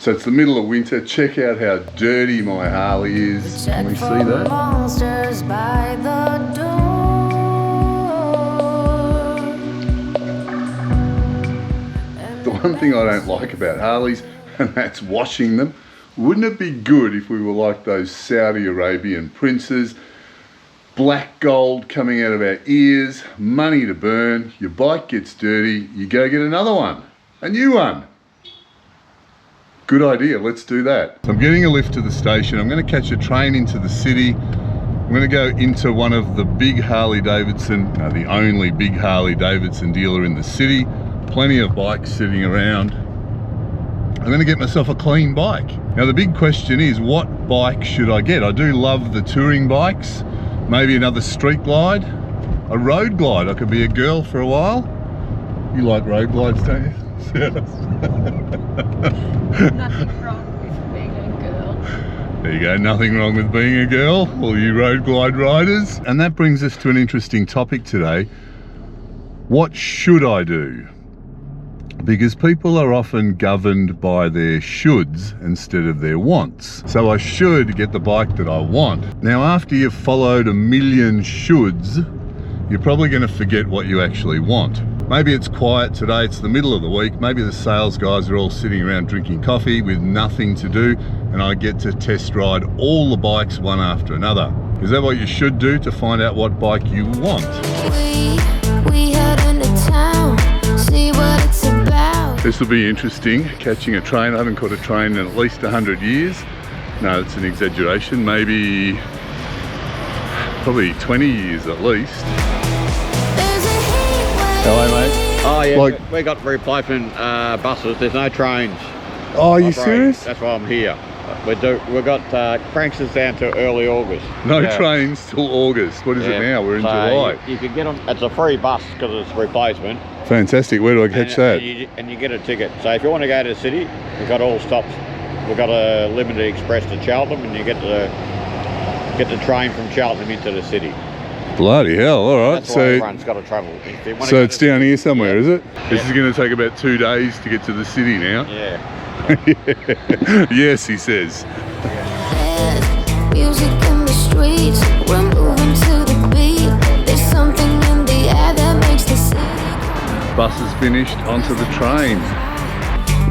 So it's the middle of winter. Check out how dirty my Harley is. Can we see that? Monsters by the door. The one thing I don't like about Harleys, and that's washing them. Wouldn't it be good if we were like those Saudi Arabian princes? Black gold coming out of our ears, money to burn, your bike gets dirty, you go get another one, a new one. Good idea, let's do that. I'm getting a lift to the station. I'm going to catch a train into the city. I'm going to go into one of the big Harley Davidson, the only big Harley Davidson dealer in the city. Plenty of bikes sitting around. I'm going to get myself a clean bike. Now the big question is, what bike should I get? I do love the touring bikes. Maybe another street glide, a road glide. I could be a girl for a while. You like road glides, don't you? Nothing wrong with being a girl. There you go, nothing wrong with being a girl, all you road glide riders. And that brings us to an interesting topic today. What should I do? Because people are often governed by their shoulds instead of their wants. So I should get the bike that I want. Now, after you've followed a million shoulds, you're probably going to forget what you actually want. Maybe it's quiet today, it's the middle of the week, maybe the sales guys are all sitting around drinking coffee with nothing to do, and I get to test ride all the bikes one after another. Is that what you should do to find out what bike you want? We head into town, see what it's about. This will be interesting, catching a train. I haven't caught a train in at least 100 years. No, it's an exaggeration, maybe probably 20 years at least. Hello, mate. Oh yeah, Like- we got replacement buses. There's no trains. Oh, are you operating. serious? That's why I'm here. We've got Franksters down to early August. No Yeah. trains till August. What is it now? We're in So July. You can get on. It's a free bus because it's replacement. Fantastic. Where do I catch that? And you get a ticket. So if you want to go to the city, we've got all stops. We've got a limited express to Cheltenham, and you get the train from Cheltenham into the city. Bloody hell, all right. That's why everyone's got to travel. If they wanna So go it's to- down here somewhere, Yeah. is it? This Yeah. is going to take about 2 days to get to the city now. Yeah. Yes, he says. Music in the streets, we're moving to the beat. There's something in the air that makes the city. Bus is finished, onto the train.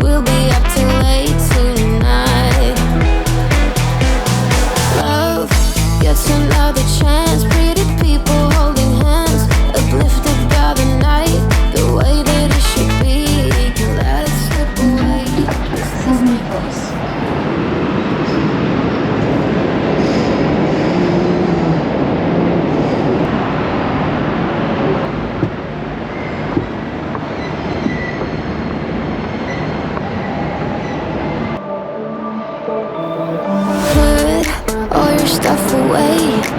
We'll be up till late tonight. Love gets another chance. Pretty people holding hands, uplifted by the night. The way that it should be, can let it slip away. This is my boss. Put all your stuff away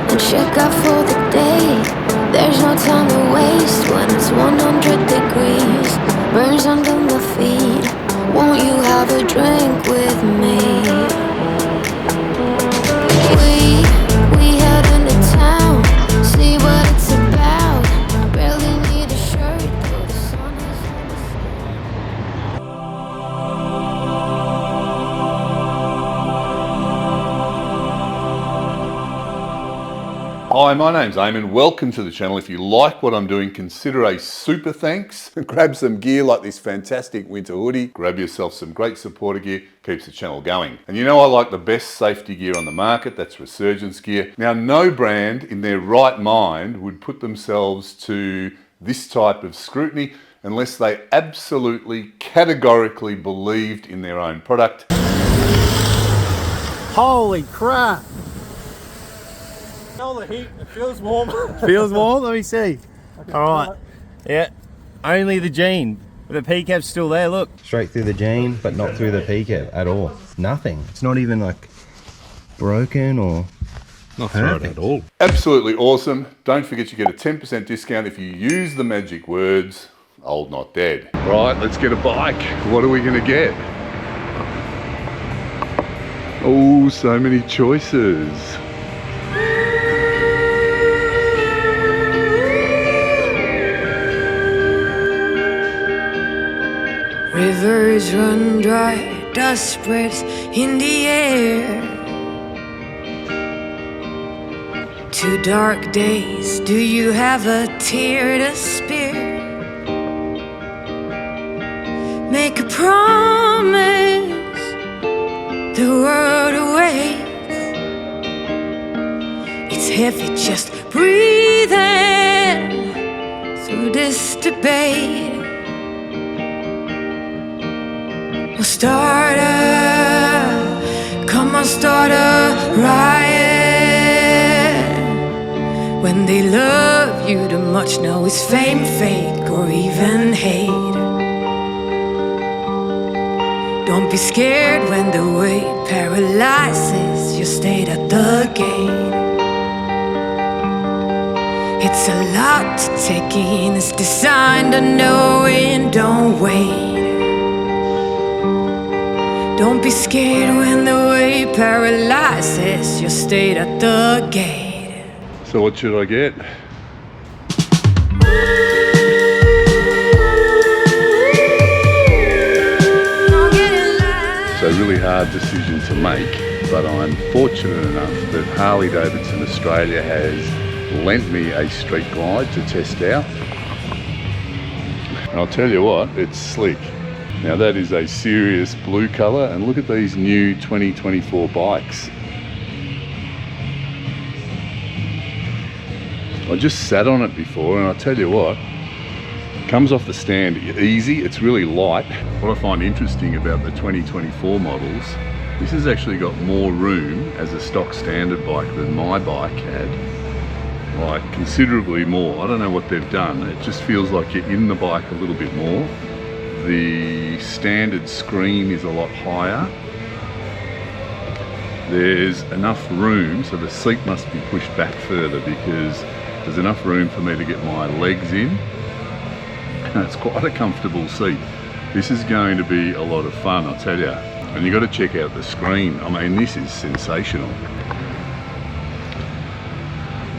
and check out for the day. There's no time to waste when it's 100 degrees. Burns under my feet. Won't you have a drink with me? We head into town, see what it's about. Barely need a shirt, though the sun is on the side. Hi, my name's Eamon. Welcome to the channel. If you like what I'm doing, consider a super thanks. Grab some gear like this fantastic winter hoodie. Grab yourself some great supporter gear. Keeps the channel going. And you know I like the best safety gear on the market. That's Resurgence gear. Now, no brand in their right mind would put themselves to this type of scrutiny unless they absolutely, categorically believed in their own product. Holy crap! All the heat, it feels warm. Feels warm? Let me see. Alright. Yeah. Only the jean. The P-cap's still there, look. Straight through the jean, but not through the P-cap at all. Nothing. It's not even like broken or... Not hurt at all. Absolutely awesome. Don't forget you get a 10% discount if you use the magic words, old not dead. Right, let's get a bike. What are we gonna get? Oh, so many choices. Rivers run dry, dust spreads in the air. 2 dark days, do you have a tear to spare? Make a promise, the world awaits. It's heavy just breathing through this debate. We'll start come on, start a riot. When they love you too much, no, it's fame, fake, or even hate. Don't be scared when the weight paralyzes your state at the gate. It's a lot to take in, it's designed to know it, don't wait. Don't be scared when the weight paralyzes your state at the gate. So what should I get? So really hard decision to make, but I'm fortunate enough that Harley Davidson Australia has lent me a street glide to test out. And I'll tell you what, it's slick. Now that is a serious blue colour, and look at these new 2024 bikes. I just sat on it before, and I'll tell you what, comes off the stand easy, it's really light. What I find interesting about the 2024 models, this has actually got more room as a stock standard bike than my bike had. Like considerably more. I don't know what they've done. It just feels like you're in the bike a little bit more. The standard screen is a lot higher. There's enough room, so the seat must be pushed back further because there's enough room for me to get my legs in. It's quite a comfortable seat. This is going to be a lot of fun, I'll tell you. And you've got to check out the screen. I mean, this is sensational.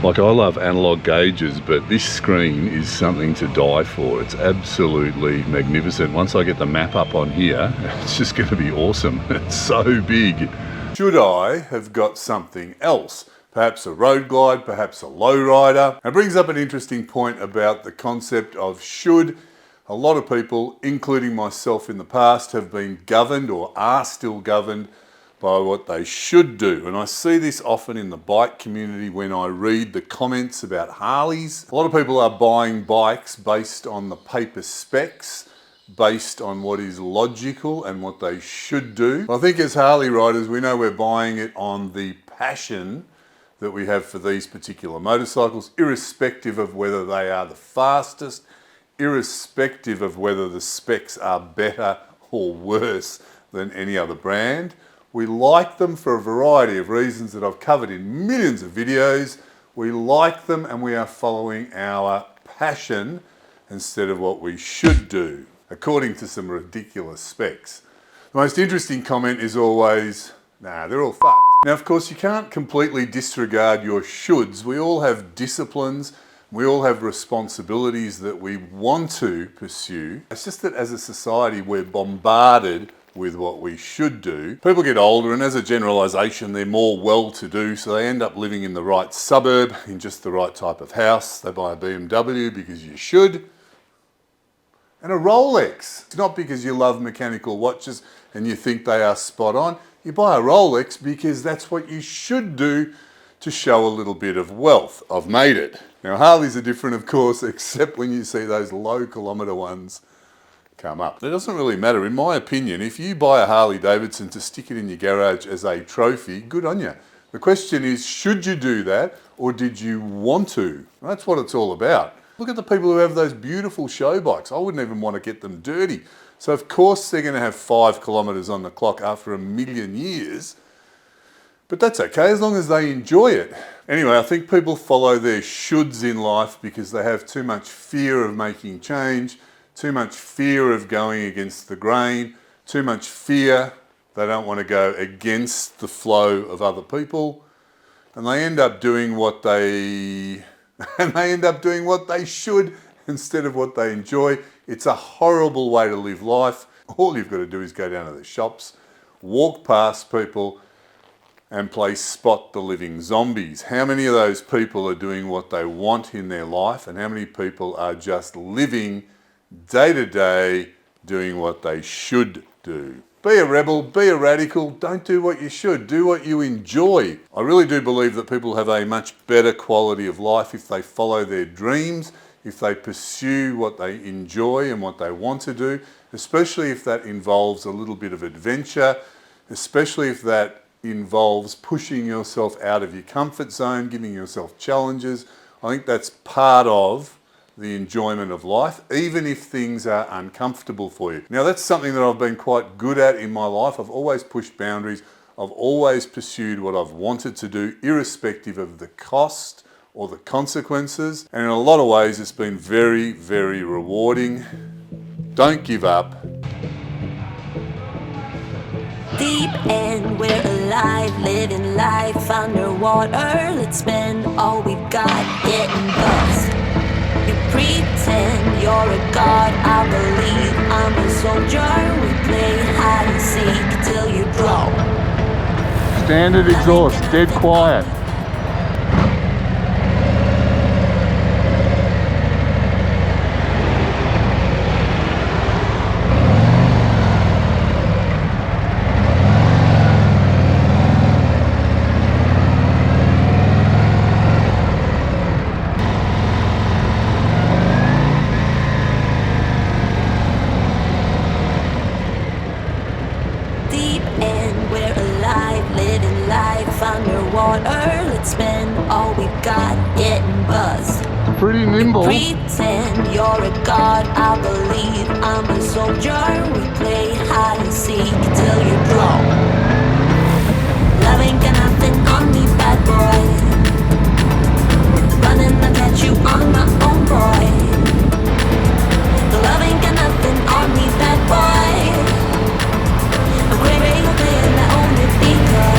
Like, I love analog gauges, but this screen is something to die for. It's absolutely magnificent. Once I get the map up on here, it's just going to be awesome. It's so big. Should I have got something else? Perhaps a road glide, perhaps a lowrider. It brings up an interesting point about the concept of should. A lot of people, including myself in the past, have been governed or are still governed by what they should do. And I see this often in the bike community when I read the comments about Harleys. A lot of people are buying bikes based on the paper specs, based on what is logical and what they should do. I think as Harley riders, we know we're buying it on the passion that we have for these particular motorcycles, irrespective of whether they are the fastest, irrespective of whether the specs are better or worse than any other brand. We like them for a variety of reasons that I've covered in millions of videos. We like them and we are following our passion instead of what we should do, according to some ridiculous specs. The most interesting comment is always, nah, they're all fucked. Now, of course, you can't completely disregard your shoulds. We all have disciplines. We all have responsibilities that we want to pursue. It's just that as a society, we're bombarded with what we should do. People get older and as a generalisation, they're more well-to-do, so they end up living in the right suburb, in just the right type of house. They buy a BMW because you should. And a Rolex. It's not because you love mechanical watches and you think they are spot on. You buy a Rolex because that's what you should do to show a little bit of wealth. I've made it. Now Harleys are different, of course, except when you see those low kilometre ones come up. It doesn't really matter. In my opinion, if you buy a Harley Davidson to stick it in your garage as a trophy, good on you. The question is, should you do that or did you want to? And that's what it's all about. Look at the people who have those beautiful show bikes. I wouldn't even want to get them dirty. So of course they're going to have 5 kilometres on the clock after 1,000,000 years. But that's okay, as long as they enjoy it. Anyway, I think people follow their shoulds in life because they have too much fear of making change, too much fear of going against the grain, too much fear. They don't want to go against the flow of other people. And they end up doing what they should instead of what they enjoy. It's a horrible way to live life. All you've got to do is go down to the shops walk past people and play spot the living zombies. How many of those people are doing what they want in their life, and how many people are just living day to day doing what they should do? Be a rebel, be a radical, don't do what you should, do what you enjoy. I really do believe that people have a much better quality of life if they follow their dreams, if they pursue what they enjoy and what they want to do, especially if that involves a little bit of adventure, especially if that involves pushing yourself out of your comfort zone, giving yourself challenges. I think that's part of the enjoyment of life, even if things are uncomfortable for you. Now, that's something that I've been quite good at in my life. I've always pushed boundaries. I've always pursued what I've wanted to do, irrespective of the cost or the consequences. And in a lot of ways, it's been very, very rewarding. Don't give up. Deep end, we're alive, living life underwater. Let's spend all we've got getting buzzed. You pretend you're a god, I believe I'm a soldier. We play hide and seek till you drop. Standard exhaust, dead quiet. Let's spend all we've got getting buzzed. Pretty nimble. Pretend you're a god, I believe I'm a soldier. We play hide and seek till you drop. Love ain't got nothing on me, bad boy. Running, I catch you on my own, boy. Love ain't got nothing on me, bad boy. I'm crazy, playing that only because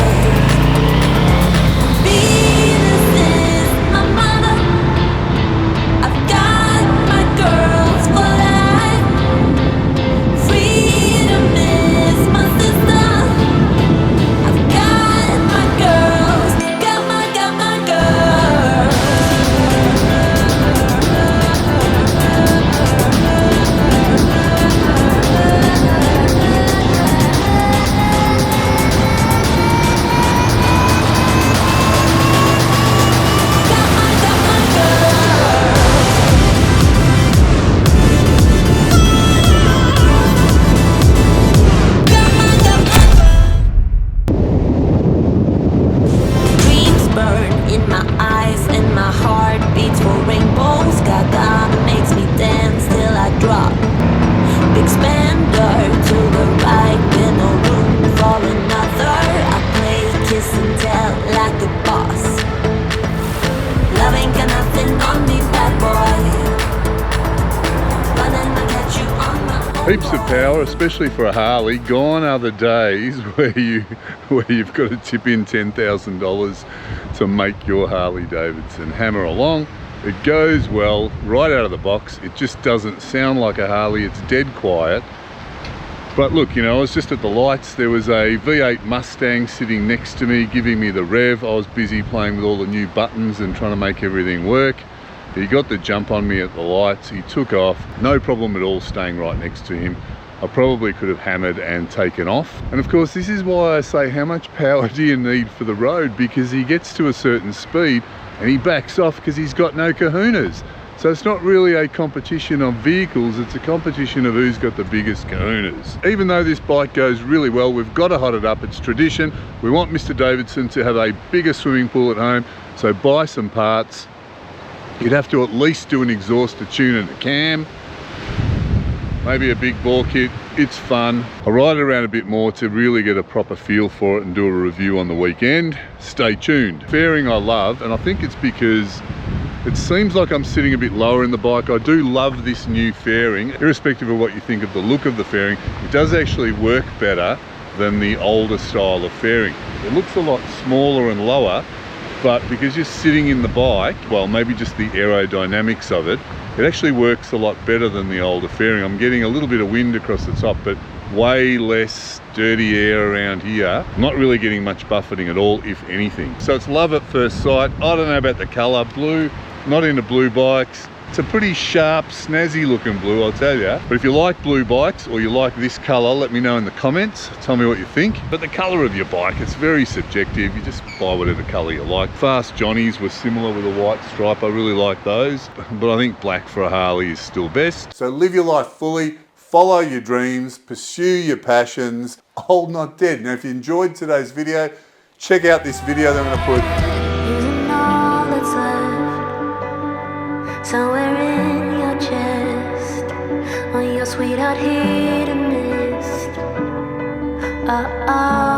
heaps of power, especially for a Harley. Gone are the days where you've got to tip in $10,000 to make your Harley Davidson hammer along. It goes well right out of the box. It just doesn't sound like a Harley. It's dead quiet. But look, you know, I was just at the lights. There was a V8 Mustang sitting next to me, giving me the rev. I was busy playing with all the new buttons and trying to make everything work. He got the jump on me at the lights. He took off. No problem at all staying right next to him. I probably could have hammered and taken off. And of course, this is why I say, how much power do you need for the road? Because he gets to a certain speed and he backs off because he's got no kahunas. So it's not really a competition of vehicles, it's a competition of who's got the biggest kahunas. Even though this bike goes really well, we've got to hot it up. It's tradition. We want Mr. Davidson to have a bigger swimming pool at home, so buy some parts. You'd have to at least do an exhaust, a tune and a cam, maybe a big bore kit. It's fun. I'll ride it around a bit more to really get a proper feel for it and do a review on the weekend. Stay tuned. Fairing I love, and I think it's because it seems like I'm sitting a bit lower in the bike. I do love this new fairing. Irrespective of what you think of the look of the fairing, it does actually work better than the older style of fairing. It looks a lot smaller and lower, but because you're sitting in the bike, well, maybe just the aerodynamics of it, it actually works a lot better than the older fairing. I'm getting a little bit of wind across the top, but way less dirty air around here. Not really getting much buffeting at all, if anything. So it's love at first sight. I don't know about the color. Blue, not into blue bikes. It's a pretty sharp, snazzy looking blue, I'll tell you. But if you like blue bikes or you like this color, let me know in the comments. Tell me what you think. But the color of your bike, it's very subjective. You just buy whatever color you like. Fast Johnnies were similar with a white stripe. I really like those. But I think black for a Harley is still best. So live your life fully. Follow your dreams. Pursue your passions. Old, not dead. Now, if you enjoyed today's video, check out this video that I'm going to put. Using all that's left, somewhere in your chest, on your sweetheart hidden mist. Oh, oh.